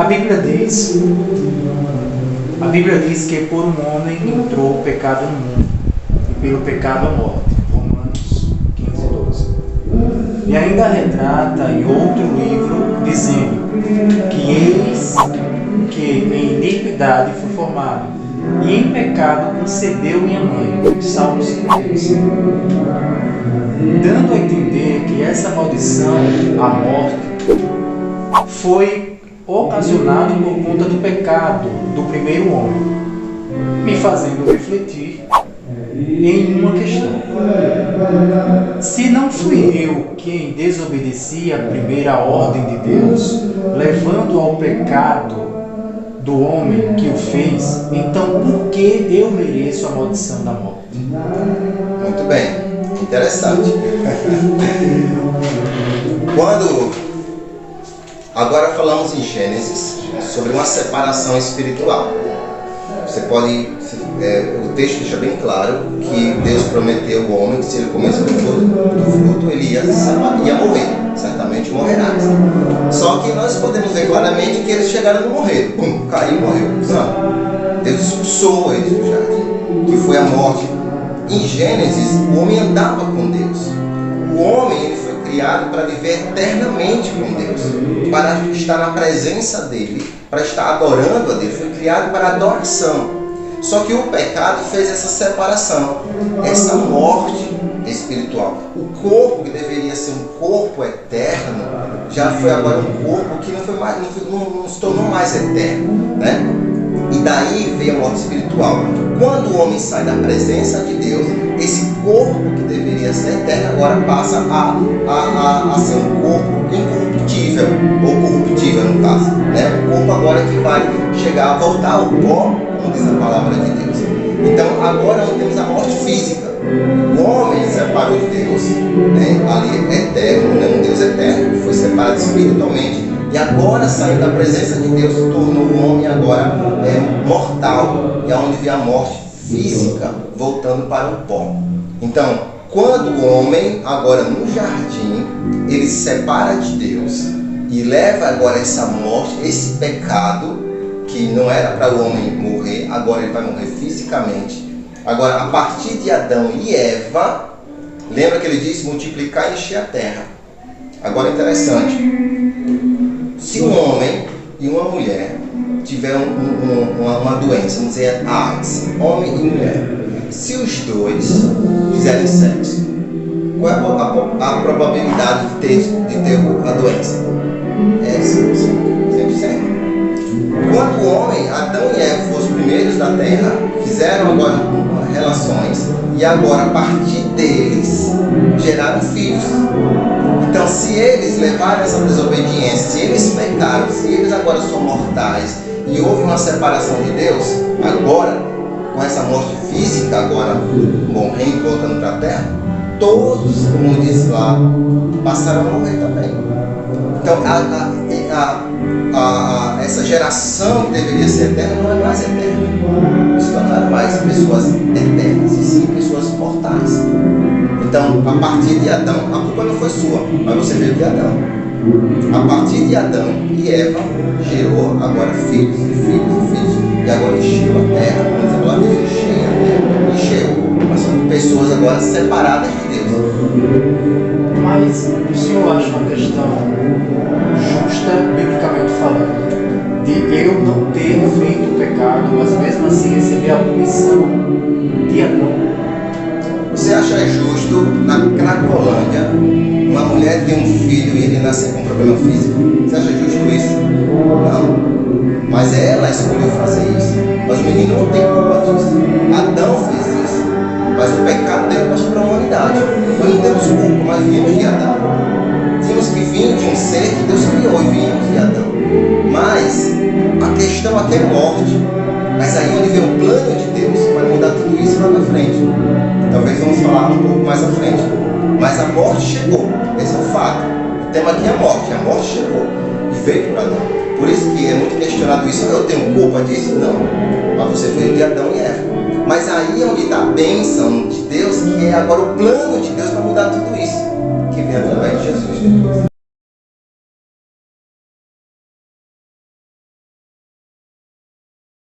A Bíblia diz que por um homem entrou o pecado no mundo, e pelo pecado a morte. Romanos 15:12. E ainda retrata em outro livro, dizendo que eis que em iniquidade fui formado, e em pecado concebeu minha mãe. Salmo 53. Dando a entender que essa maldição, a morte, foi ocasionada por conta do pecado do primeiro homem, me fazendo refletir em uma questão. Se não fui eu quem desobedeci a primeira ordem de Deus, levando ao pecado do homem que o fez, então por que eu mereço a maldição da morte? Muito bem, interessante. Agora falamos em Gênesis sobre uma separação espiritual. Você pode, o texto deixa bem claro que Deus prometeu ao homem que se ele comesse do fruto ele ia morrer, certamente morrerás. Só que nós podemos ver claramente que eles chegaram a não morrer, caiu e morreu. Não, Deus expulsou eles do jardim, que foi a morte. Em Gênesis, o homem andava com Deus. O homem ele foi criado para viver eternamente com Deus, para estar na presença dele, para estar adorando a Deus. Foi criado para adoração. Só que o pecado fez essa separação, essa morte espiritual. O corpo que deveria ser um corpo eterno já foi agora um corpo que não se tornou mais eterno, né? E daí veio a morte espiritual. Quando o homem sai da presença de Deus, esse corpo que deveria ser eterno agora passa a ser um corpo incorruptível, ou corruptível no caso, né? O corpo agora que vai chegar a voltar ao pó, como diz a palavra de Deus. Então agora nós temos a morte física. O homem separou de Deus, né? Ali é eterno, né? Um Deus eterno, foi separado espiritualmente. E agora, saindo da presença de Deus, se tornou o homem agora mortal. E aonde vem a morte física, voltando para o pó. Então, quando o homem, agora no jardim, ele se separa de Deus e leva agora essa morte, esse pecado, que não era para o homem morrer, agora ele vai morrer fisicamente. Agora, a partir de Adão e Eva, lembra que ele disse multiplicar e encher a terra. Agora, interessante. Se um homem e uma mulher tiver uma doença, vamos dizer AIDS, homem e mulher, se os dois fizerem sexo, qual é a probabilidade de ter a doença? É 100%. Quando o homem, Adão e Eva, foram os primeiros da terra, fizeram agora relações e agora a partir deles geraram filhos. Então, se eles levaram essa desobediência, se eles pecaram, se eles agora são mortais e houve uma separação de Deus, agora, com essa morte física, agora morrendo, voltando para a terra, todos, como diz lá, passaram a morrer também. Então, essa geração que deveria ser eterna não é mais eterna. Se tornaram mais pessoas eternas e sim pessoas mortais. Então, a partir de Adão, a culpa não foi sua, mas você veio de Adão. A partir de Adão e Eva, gerou agora filhos e filhos e filhos. E agora encheu a terra, por exemplo, a Deus encheu a terra, encheu. Mas são pessoas agora separadas de Deus. Mas o senhor acha uma questão justa, biblicamente falando, de eu não ter feito o pecado, mas mesmo assim receber a punição de Adão? Você acha justo, na Cracolândia, uma mulher ter um filho e ele nascer com problema físico? Você acha justo isso? Não. Mas ela escolheu fazer isso. Mas o menino não tem culpa disso. Adão fez isso. Mas o pecado dele passou para a humanidade. Nós não temos culpa, mas vimos de Adão. Tínhamos que vir de um ser que Deus criou e vimos de Adão. Mas a questão aqui é morte. Mas aí onde vem o plano de Deus vai mudar tudo isso lá na frente. Talvez vamos falar um pouco mais à frente. Mas a morte chegou. Esse é o fato. O tema aqui é a morte. A morte chegou. E veio para Adão. Por isso que é muito questionado isso. Eu tenho culpa disso? Não. Mas você veio de Adão e Eva. Mas aí é onde está a bênção de Deus, que é agora o plano de Deus para mudar tudo isso. Que vem através de Jesus.